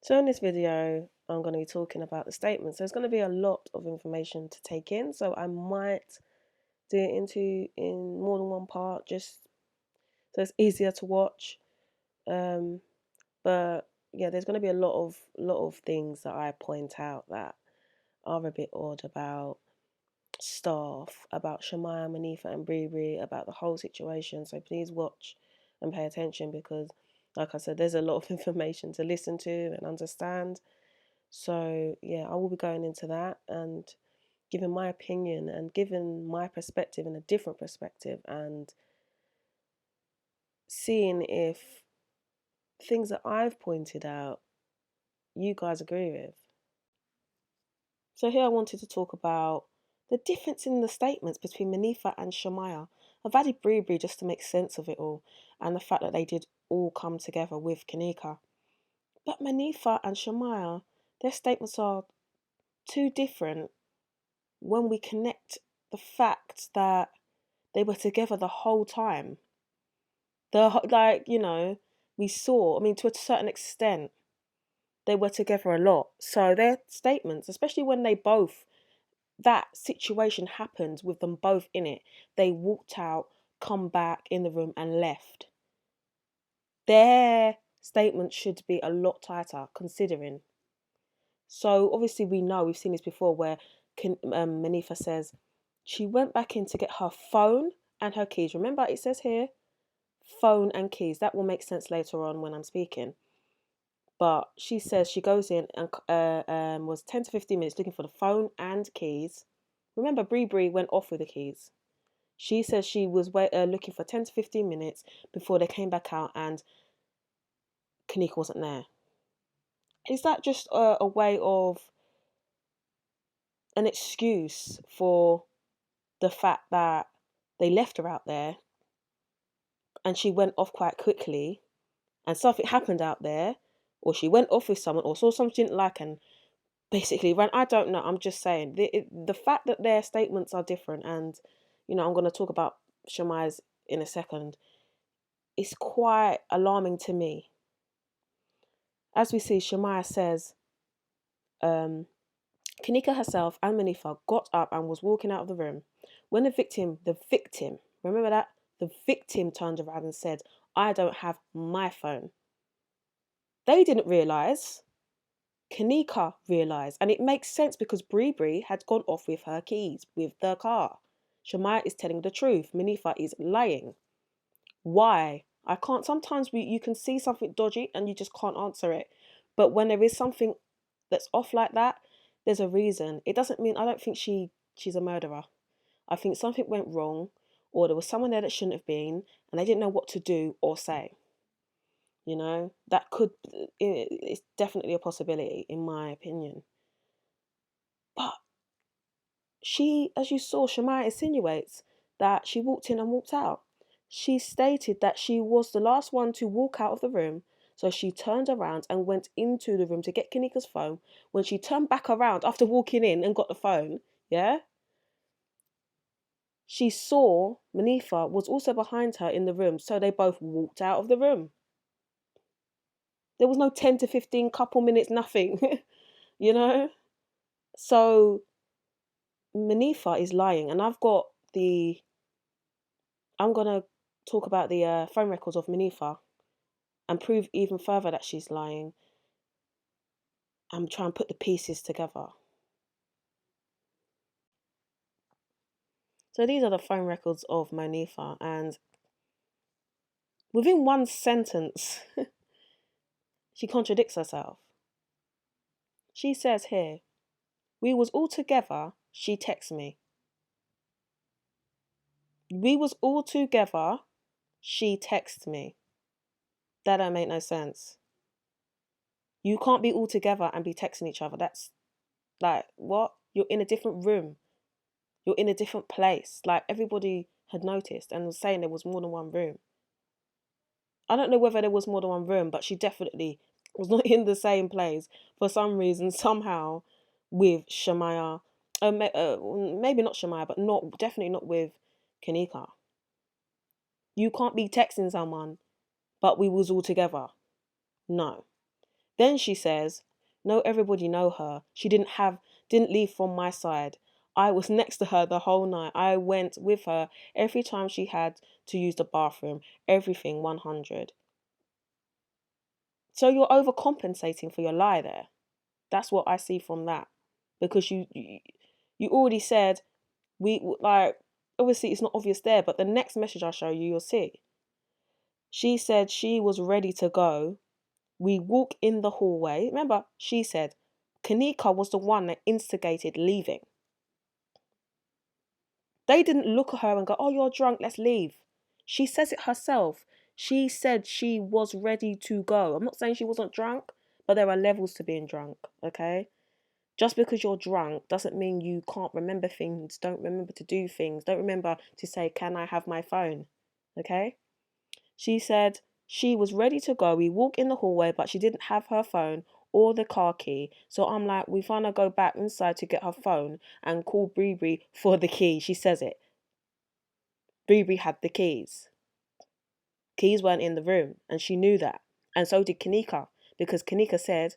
So in this video, I'm going to be talking about the statements. There's going to be a lot of information to take in, so I might do it in more than one part, just so it's easier to watch. But yeah, there's going to be a lot of things that I point out that are a bit odd about staff, about Shamaya, Monifah, and Bre Bre, about the whole situation. So please watch and pay attention because, like I said, there's a lot of information to listen to and understand. So yeah, I will be going into that and giving my opinion and giving my perspective in a different perspective and seeing if things that I've pointed out you guys agree with. So here I wanted to talk about the difference in the statements between Monifah and Shamaya. I've added Bre Bre just to make sense of it all and the fact that they did all come together with Kenneka. But Monifah and Shamaya, their statements are too different when we connect the fact that they were together the whole time. We saw, I mean, to a certain extent, they were together a lot. So their statements, especially when that situation happened with them both in it, they walked out, come back in the room and left. Their statements should be a lot tighter considering. So obviously we've seen this before where Monifah says she went back in to get her phone and her keys. Remember it says here, phone and keys. That will make sense later on when I'm speaking. But she says she goes in and was 10 to 15 minutes looking for the phone and keys. Remember, Bre Bre went off with the keys. She says she was looking for 10 to 15 minutes before they came back out and Kenneka wasn't there. Is that just a way of an excuse for the fact that they left her out there and she went off quite quickly and something happened out there, or she went off with someone or saw something she didn't like and basically ran? I don't know. I'm just saying the fact that their statements are different, and I'm going to talk about Shamaya's in a second. It's quite alarming to me. As we see, Shamaya says, Kenneka herself and Monifah got up and was walking out of the room when the victim, remember that? The victim turned around and said, I don't have my phone. They didn't realise. Kenneka realised, and it makes sense because Bre Bre had gone off with her keys, with the car. Shamaya is telling the truth. Monifah is lying. Why? I can't. Sometimes you can see something dodgy and you just can't answer it. But when there is something that's off like that, there's a reason. It doesn't mean, I don't think she's a murderer. I think something went wrong, or there was someone there that shouldn't have been, and they didn't know what to do or say. It's definitely a possibility in my opinion. But she, as you saw, Shamaya insinuates that she walked in and walked out. She stated that she was the last one to walk out of the room, so she turned around and went into the room to get Kenneka's phone. When she turned back around after walking in and got the phone, she saw Monifah was also behind her in the room, so they both walked out of the room. There was no 10 to 15 couple minutes, nothing, So Monifah is lying, and I'm gonna talk about the phone records of Monifah and prove even further that she's lying and try and put the pieces together. So these are the phone records of Monifah, and within one sentence, she contradicts herself. She says here, we was all together, she texts me. We was all together, she texts me. That don't make no sense. You can't be all together and be texting each other. That's like, what? You're in a different room. You're in a different place. Like, everybody had noticed and was saying there was more than one room. I don't know whether there was more than one room, but she definitely was not in the same place for some reason, somehow, with Shamaya. Maybe not Shamaya, but definitely not with Kenneka. You can't be texting someone, but we was all together. No. Then she says, no, everybody know her. She didn't leave from my side. I was next to her the whole night. I went with her every time she had to use the bathroom. Everything 100. So you're overcompensating for your lie there. That's what I see from that. Because you already said, we like, obviously it's not obvious there, but the next message I'll show you, you'll see. She said she was ready to go. We walk in the hallway. Remember, she said Kenneka was the one that instigated leaving. They didn't look at her and go, oh, you're drunk, let's leave. She says it herself. She said she was ready to go. I'm not saying she wasn't drunk, but there are levels to being drunk, okay? Just because you're drunk doesn't mean you can't remember things, don't remember to do things, don't remember to say, can I have my phone? Okay? She said she was ready to go. We walk in the hallway, but she didn't have her phone or the car key. So I'm like, we want to go back inside to get her phone and call Bre Bre for the key. She says it. Bre Bre had the keys. Keys weren't in the room, and she knew that. And so did Kenneka, because Kenneka said,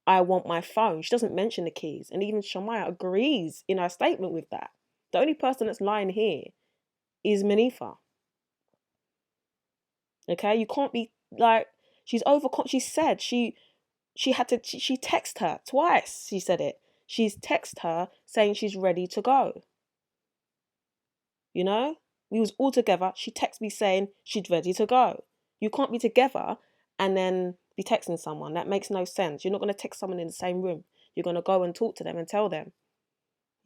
I want my phone. She doesn't mention the keys. And even Shamaya agrees in her statement with that. The only person that's lying here is Monifah. Okay? You can't be like, she said she texted her twice. She said it. She's texted her saying she's ready to go. You know? We was all together. She texted me saying she's ready to go. You can't be together and then be texting someone. That makes no sense. You're not going to text someone in the same room. You're going to go and talk to them and tell them.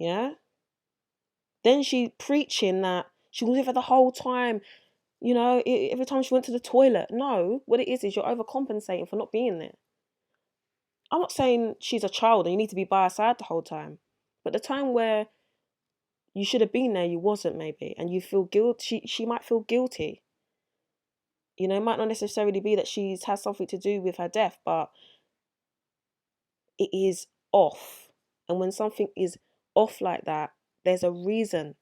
Yeah? Then she preaching that she was with her the whole time. You know, every time she went to the toilet. No, what it is you're overcompensating for not being there. I'm not saying she's a child and you need to be by her side the whole time. But the time where you should have been there, you wasn't maybe. And you feel guilty. She might feel guilty. You know, it might not necessarily be that she's has something to do with her death, but it is off. And when something is off like that, there's a reason.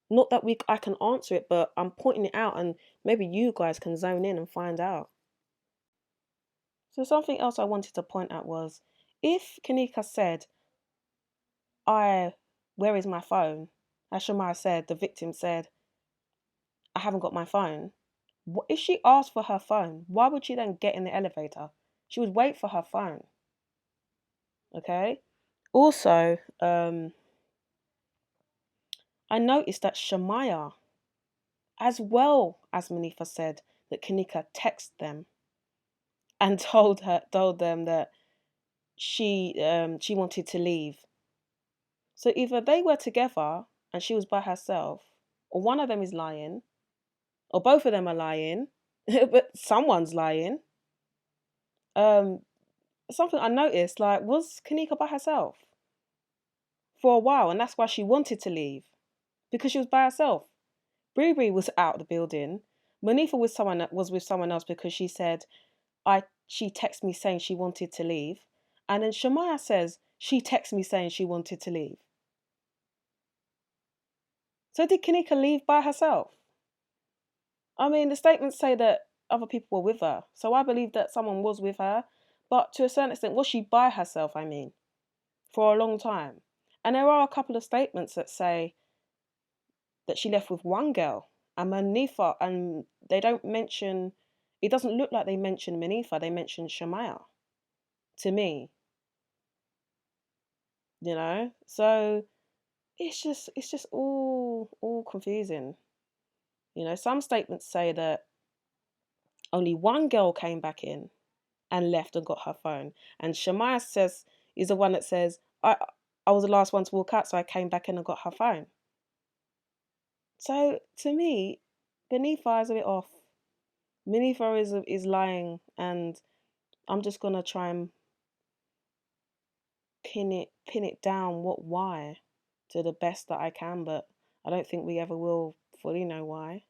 Not that I can answer it, but I'm pointing it out and maybe you guys can zone in and find out. So something else I wanted to point out was, if Kenneka said, where is my phone? As Shamaya said, the victim said, I haven't got my phone. If she asked for her phone, why would she then get in the elevator? She would wait for her phone. Okay? Also, I noticed that Shamaya, as well as Monifah, said that Kenneka texted them and told them that she wanted to leave. So either they were together and she was by herself, or one of them is lying, or both of them are lying, but someone's lying. Something I noticed, like, was Kenneka by herself for a while, and that's why she wanted to leave, because she was by herself. Bre Bre was out of the building. Monifah was with someone else because she said, she texted me saying she wanted to leave. And then Shamaya says she texted me saying she wanted to leave. So did Kenneka leave by herself? I mean, the statements say that other people were with her. So I believe that someone was with her. But to a certain extent, was she by herself, I mean, for a long time? And there are a couple of statements that say that she left with one girl and Monifah, and they don't mention, it doesn't look like they mention Monifah, they mention Shamaya, to me. You know? So it's just all confusing. You know, some statements say that only one girl came back in and left and got her phone. And Shamaya is the one that says, I was the last one to walk out, so I came back in and got her phone. So to me, Monifah is a bit off. Monifah is lying, and I'm just gonna try and pin it down why to the best that I can, but I don't think we ever will fully know why.